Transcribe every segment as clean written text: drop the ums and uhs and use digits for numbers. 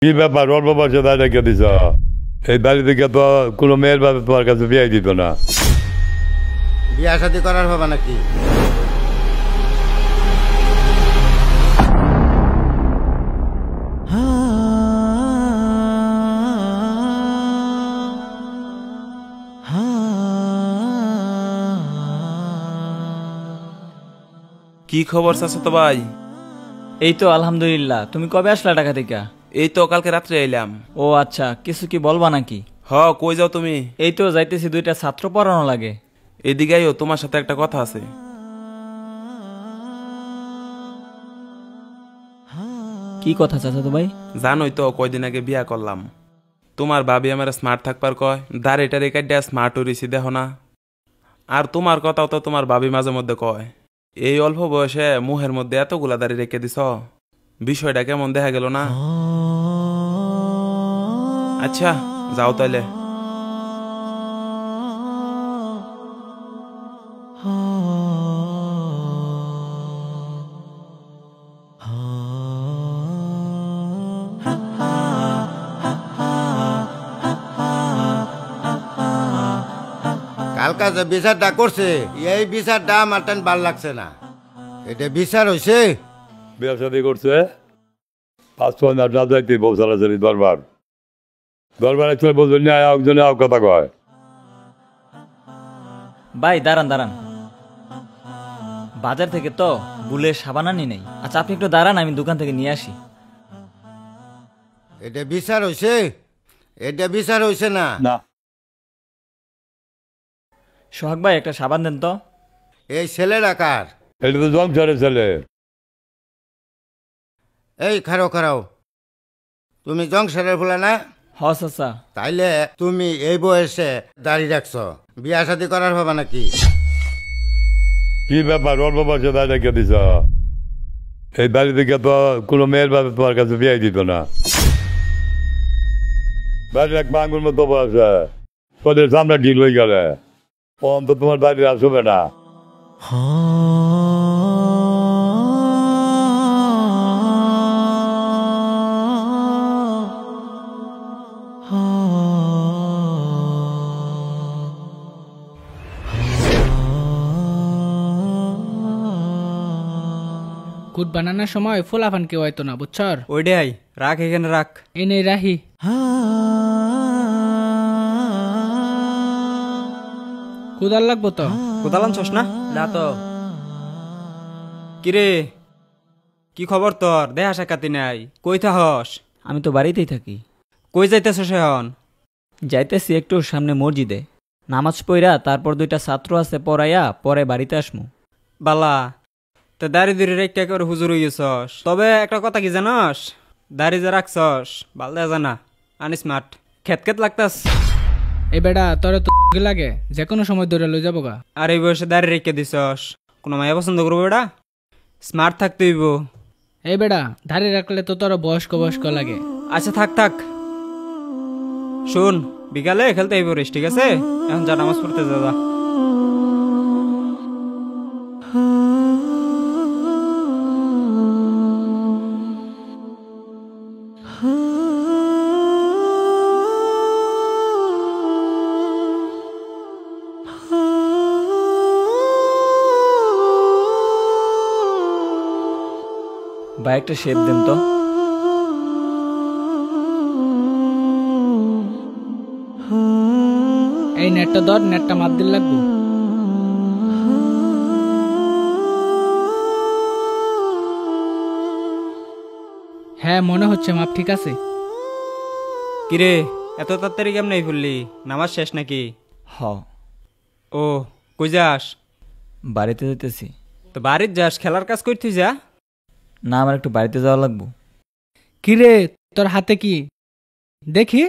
কি ব্যাপার অল্প বয়সে দায় রেখে দিছ? এই বাড়ি থেকে তো কোনো মেয়ের বাবা তোমার কাছে বিয়ে দিত না। বিয়া শাদী করার হবে নাকি? কি খবর চাচা ভাই? এই তো আলহামদুলিল্লাহ। তুমি কবে আসলা ঢাকা থেকে? এই তো কালকে রাত্রে এলাম। ও আচ্ছা, কিছু কি বলবা নাকি? কই যাও তুমি? এই তো যাইতেছি, দুইটা ছাত্র পড়ানো লাগে। এদিকে আইও, তোমার সাথে একটা কথা আছে। কি কথা চাচাতো ভাই? জানোই তো কয়দিন আগে বিয়া করলাম। তোমার ভাবি আমার স্মার্ট থাকবার কয়, দাঁড়িটা রেখে দেয়া স্মার্ট হইছি দেখো না। আর তোমার কথাও তো তোমার ভাবি মাঝে মধ্যে কয়। এই অল্প বয়সে মুহের মধ্যে এতগুলা দাড়ি রেখে দিছ, বিষয়টা কেমন দেখা গেল না? আচ্ছা যাও তাইলে। কালকা যে বিচারটা করছে এই বিচারটা আমার টান ভাল লাগছে না। এটা বিচার হয়েছে? বিয়ে শাদী করছে 5-6 না যাইতে বউ সারাসারি দরবারে চলে বলবেন না, একজনে কথা কয়। ভাই দাঁড়ান দাঁড়ান, বাজার থেকে তো বুলের সাবান আনি নেই। আচ্ছা আপনি একটু দাঁড়ান, আমি দোকান থেকে নিয়ে আসি। এটা বিচার হয়েছে? এটা বিচার হয়েছে না। না সোহাগ ভাই একটা সাবান দেন তো। এই ছেলেরা কার? এটা তো জংশনের ছেলে। এই খারাও তুমি জংশনের ফুলা না? হ চাচা। তাইলে তুমি এই বয়সে দাঁড়িয়ে রাখছ, বিয়া শাদী করার হবে নাকি? কি ব্যাপার অল্প বয়সে দায় রেখে দিছ? এই বাড়ি থেকে তো কোনো মেয়ের বাবা তোমার কাছে বিয়ে দিত না। বাড়ির এক মাঙ্গুর মতো বয়সে তোদের সামনে ঢিল হয়ে গেলে তো তোমার বাড়ি আসবে না। কুট বানানোর সময় ফোলাফান কেউ হয়তো না, বুঝছর? ওইটাই রাখ, এখানে রাখ। এনে রাহি। কুদাল লাগবো তো? কোথাও আনছস না? না তো। কিরে কি খবর তোর? দেহা সাক্ষাতি নাই, কই থাকস? আমি তো বাড়িতেই থাকি। কই যাইতেছস এখন? যাইতেছি একটু সামনে মসজিদে নামাজ পড়া, তারপর দুইটা ছাত্র আছে পড়াইয়া পরে বাড়িতে আসমু। বালা তো দাড়ি ধরে রেখা করে হুজুর হইছস। তবে একটা কথা কি জানস, দাড়ি যে রাখছস ভাল দেখা জানা আনস্মার্ট খেত খেত লাগতাস। এই বেটা তোরে তো লাগে, যে কোনো সময় ধরে লই যাবো গা। আর এই বয়সে দাড়ি রেখে দিছস, কোনো মায়া পছন্দ করবো? বেটা স্মার্ট থাকতে হইব। এই বেটা দাড়ি রাখলে তো তোর বয়স্ক বয়স্ক লাগে। আচ্ছা থাক থাক, শোন বিকালে খেলতে আইব রেস, ঠিক আছে? এখন যা নামাজ পড়তে যা। ভাই একটা শেপ দেন তো। এই নেটটা ধর, নেটটা মাপ দিল লাগবো। হ্যাঁ মনে হচ্ছে মাপ ঠিক আছে। কিরে এত তাড়াতাড়ি কেমন এই ফুললি? নামাজ শেষ নাকি? হ। ও কই যাস? বাড়িতে যেতেছি। তো বাড়িতে যাস, খেলার কাজ করতে যা। না আমার একটু বাড়িতে যাওয়া লাগবো। কিরে তোর হাতে কি দেখি?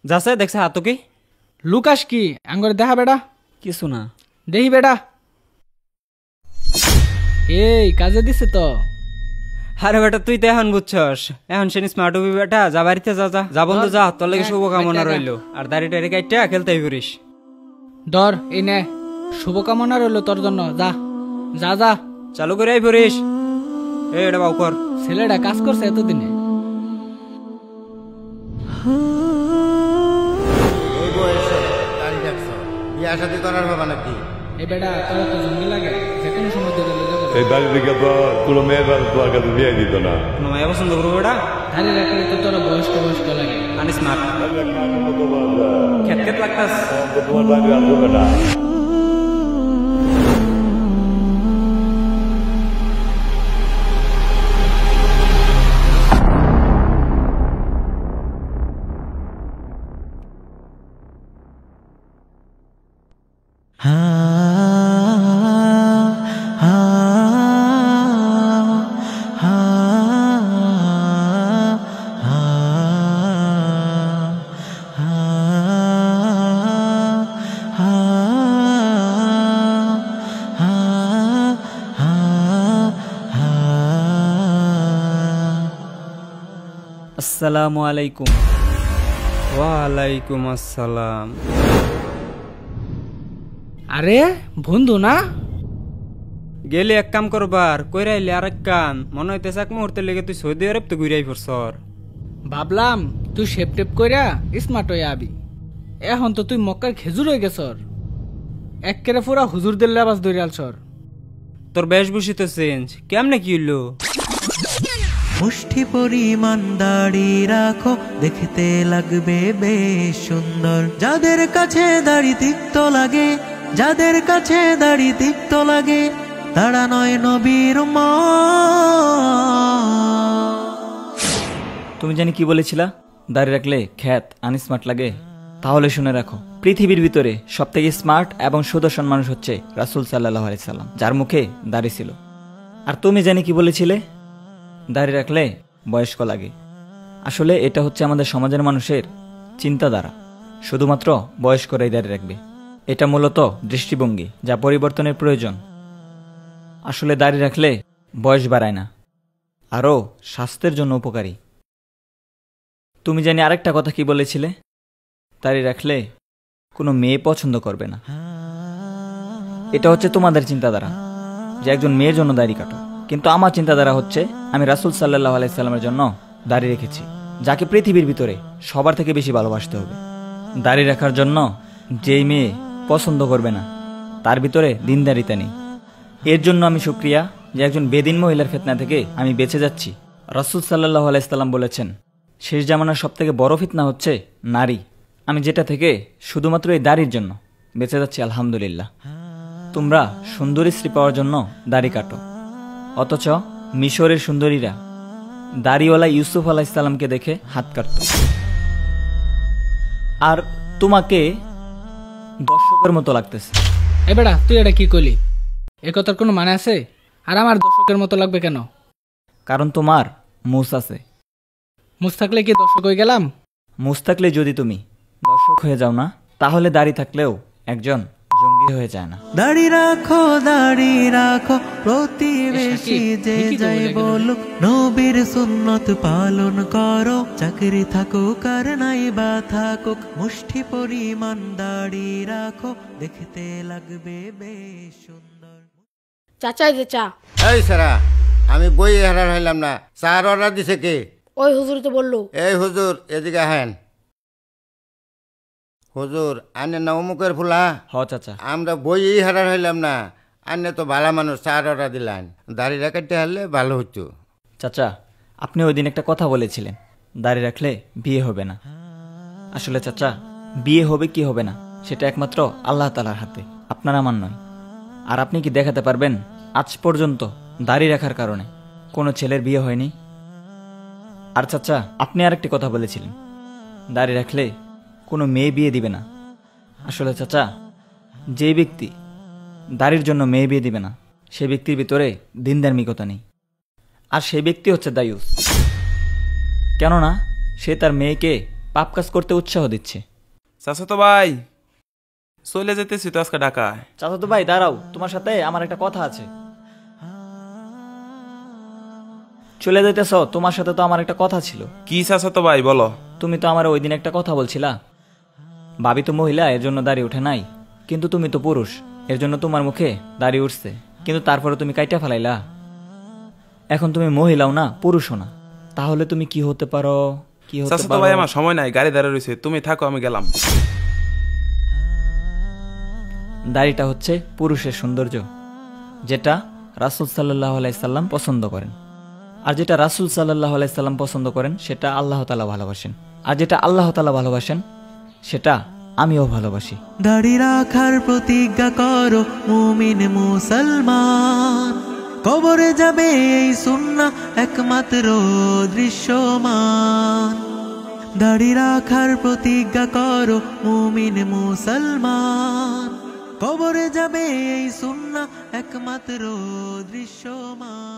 যাচ্ছে দেখছে হাত কি? লুকাস কি আঙ্গরে দেখা বেটা? কিছু না। দেখি বেটা। এই কাজে দিছে তো। আরে বেটা তুই তো এখন বুঝছস, এখন সে স্মার্ট হবি বেটা। যা বাড়িতে যা, যা যা বন্ধু যা, তোর লাগে শুভকামনা রইল। আর দাড়িটা রেখে খেলতে পারিস। ধর এই নে, শুভকামনা রইল তোর জন্য। যা যা যা চালু করে আই পড়িস। এটা বাউ কর। ছেলেটা কাজ করছে এতদিনে। এই বয়সে দাড়ি রাখছো, বিয়া শাদী করার বাবা নাকি? এই বেটা তোরা তো জঙ্গি লাগে, যে কোনো সময় ধরে লয়ে যাবে। এই দাড়ি দিকে তো কোনো মেয়ের তোমার কাছে বিয়ে দিত না। কোনো মেয়ে পছন্দ করবো ওটা? দাড়ি রাখলে তো তোরা বয়স্ক বয়স্ক লাগে। আমি স্মার্ট খেত খেত লাগতাস। তোমার দাড়ি আসবে না। আসসালামু আলাইকুম। ওয়ালাইকুম আসসালাম। আরে বন্ধু না? গেলে এক কাম করবার কইরা আইলে আর এক কাম, মনে হইতেছে এক মুহূর্তে লেগে তুই সৌদি আরব তো ঘুরাই পড়ছর। ভাবলাম তুই শেপ টেপ কইরা স্মার্ট হয়ে আবি, এখন তো তুই মক্কার খেজুর হয়ে গেছর। একেরে পুরা হুজুরদের লেবাস ধরে আলছর। তোর বেশভূষি তো চেঞ্জ, কেমনে কি হইলো? মুষ্টি পরিমাণ দাড়ি রাখো, দেখতে লাগবে বেশ সুন্দর। যাদের কাছে দাড়ি তিক্ত লাগে, যাদের কাছে দাড়ি তিক্ত লাগে, তারা নয় নবীর মা। তুমি জানি কি বলেছিলা, দাড়ি রাখলে খ্যাত আনস্মার্ট লাগে? তাহলে শুনে রাখো, পৃথিবীর ভিতরে সব থেকে স্মার্ট এবং সুদর্শন মানুষ হচ্ছে রাসূল সাল্লাল্লাহু আলাইহি সাল্লাম, যার মুখে দাড়ি ছিল। আর তুমি জানি কি বলেছিলে, দাড়ি রাখলে বয়স্ক লাগে। আসলে এটা হচ্ছে আমাদের সমাজের মানুষের চিন্তাধারা, শুধুমাত্র বয়স্করাই দাড়ি রাখবে। এটা মূলত দৃষ্টিভঙ্গি, যা পরিবর্তনের প্রয়োজন। আসলে দাড়ি রাখলে বয়স বাড়ায় না, আরও স্বাস্থ্যের জন্য উপকারী। তুমি জানি আরেকটা কথা কি বলেছিলে, দাড়ি রাখলে কোনো মেয়ে পছন্দ করবে না। এটা হচ্ছে তোমাদের চিন্তাধারা যে একজন মেয়ের জন্য দাড়ি কাটো, কিন্তু আমার চিন্তাধারা হচ্ছে আমি রাসূল সাল্লাল্লাহু আলাইহি সাল্লামের জন্য দাড়ি রেখেছি, যাকে পৃথিবীর ভিতরে সবার থেকে বেশি ভালোবাসতে হবে। দাড়ি রাখার জন্য যেই মেয়ে পছন্দ করবে না, তার ভিতরে দিনদারিতা নেই। এর জন্য আমি শুকরিয়া যে একজন বেদিন মহিলার ফিতনা থেকে আমি বেঁচে যাচ্ছি। রাসূল সাল্লাল্লাহু আলাইহি সাল্লাম বলেছেন, শেষ জামানার সব থেকে বড় ফিতনা হচ্ছে নারী। আমি যেটা থেকে শুধুমাত্র এই দাড়ির জন্য বেঁচে যাচ্ছি, আলহামদুলিল্লাহ। তোমরা সুন্দরী স্ত্রী পাওয়ার জন্য দাড়ি কাটো, অথচ মিশরের সুন্দরীরা দাড়িওয়ালা ইউসুফ আলাইহিস সালামকে দেখে হাত কাটত। আর তোমাকে দর্শকের মতো লাগতেছে। এ বেটা তুই এটা কি কইলি? এ কথার কোনো মানে আছে? আর আমার দর্শকের মতো লাগবে কেন? কারণ তোমার মুছ আছে। মুছ থাকলে কি দর্শক হয়ে গেলাম? মুছ থাকলে যদি তুমি দর্শক হয়ে যাও না, তাহলে দাড়ি থাকলেও একজন জঙ্গি হয়ে যায় না। দাড়ি রাখো, দাড়ি রাখো, প্রতিবেশী যে যাই বলুক, নবীর সুন্নত পালন করো। চাকরি থাকুক আর নাই বা থাকুক, মুষ্টি পরিমাণ দাড়ি রাখো, দেখতে লাগবে বেশ সুন্দর। চাচা এই যে চা। এই সারা, আমি বই হারার হইলাম না, চার অর্ডার দিছে কে? ওই হুজুর তো বললো। এই হুজুর এদিকে আহেন। হুজুর আনে না অমুকের ফুলা? হ চাচা। আমরা বই হারার হইলাম না, আনে তো ভালো মানুষ, চার অর্ডার দিলেন। দাড়ি রাখাতে হারলে ভালো হতো। চাচা, আপনি ওই দিন একটা কথা বলেছিলেন, দাড়ি রাখলে বিয়ে হবে না। আসলে চাচা, বিয়ে হবে কি হবে না সেটা একমাত্র আল্লাহ তাআলার হাতে, আপনার আমার নয়। আর আপনি কি দেখাতে পারবেন আজ পর্যন্ত দাড়ি রাখার কারণে কোনো ছেলের বিয়ে হয়নি? আর চাচা, আপনি আরেকটি কথা বলেছিলেন, দাড়ি রাখলে কোনো মেয়ে বিয়ে দিবে না। আসলে চাচা, যে ব্যক্তি দাড়ির জন্য মেয়ে বিয়ে দিবে না, সে ব্যক্তির ভিতরে দিনধার্মিকতা নেই। আর সেই ব্যক্তি হচ্ছে দায়ুস, কেননা সে তার মেয়েকে পাপ কাজ করতে উৎসাহ দিচ্ছে। চাচাতো ভাই, চলে যেতেছি তো আজকে ঢাকায়। চাচাতো ভাই দাঁড়াও, তোমার সাথে আমার একটা কথা আছে। চলে যাইতেছ? তোমার সাথে তো আমার একটা কথা ছিল। কি চাচাতো ভাই বলো? তুমি তো আমার ওই দিন একটা কথা বলছিলা, ভাবি তো মহিলা, এর জন্য দাড়ি ওঠে নাই, কিন্তু তুমি তো পুরুষ, এর জন্য তোমার মুখে দাড়ি উঠছে, কিন্তু তারপরে তুমি কাইটা ফেলাইলা। এখন তুমি মহিলাও না, পুরুষও না, তাহলে তুমি কি হতে পারো? কি হতে চাচা তো ভাই পারে? আমার সময় নাই, গাড়ি দাঁড়া রয়েছে, তুমি থাকো আমি গেলাম। দাড়িটা হচ্ছে পুরুষের সৌন্দর্য, যেটা রাসূল সাল্লাল্লাহু আলাইহি সাল্লাম পছন্দ করেন। আর যেটা রাসূল সাল্লাল্লাহু আলাইহি সাল্লাম পছন্দ করেন সেটা আল্লাহ তাআলা ভালোবাসেন। আর যেটা আল্লাহ তাআলা ভালোবাসেন সেটা আমিও ভালোবাসি। দাড়ি রাখার প্রতিজ্ঞা করো মুমিন মুসলমান, কবরে যাবে এই সুন্নাহ একমাত্র দৃশ্যমান। দাড়ি রাখার প্রতিজ্ঞা করো মুমিন মুসলমান, কবরে যাবে এই সুন্নাহ একমাত্র দৃশ্যমান।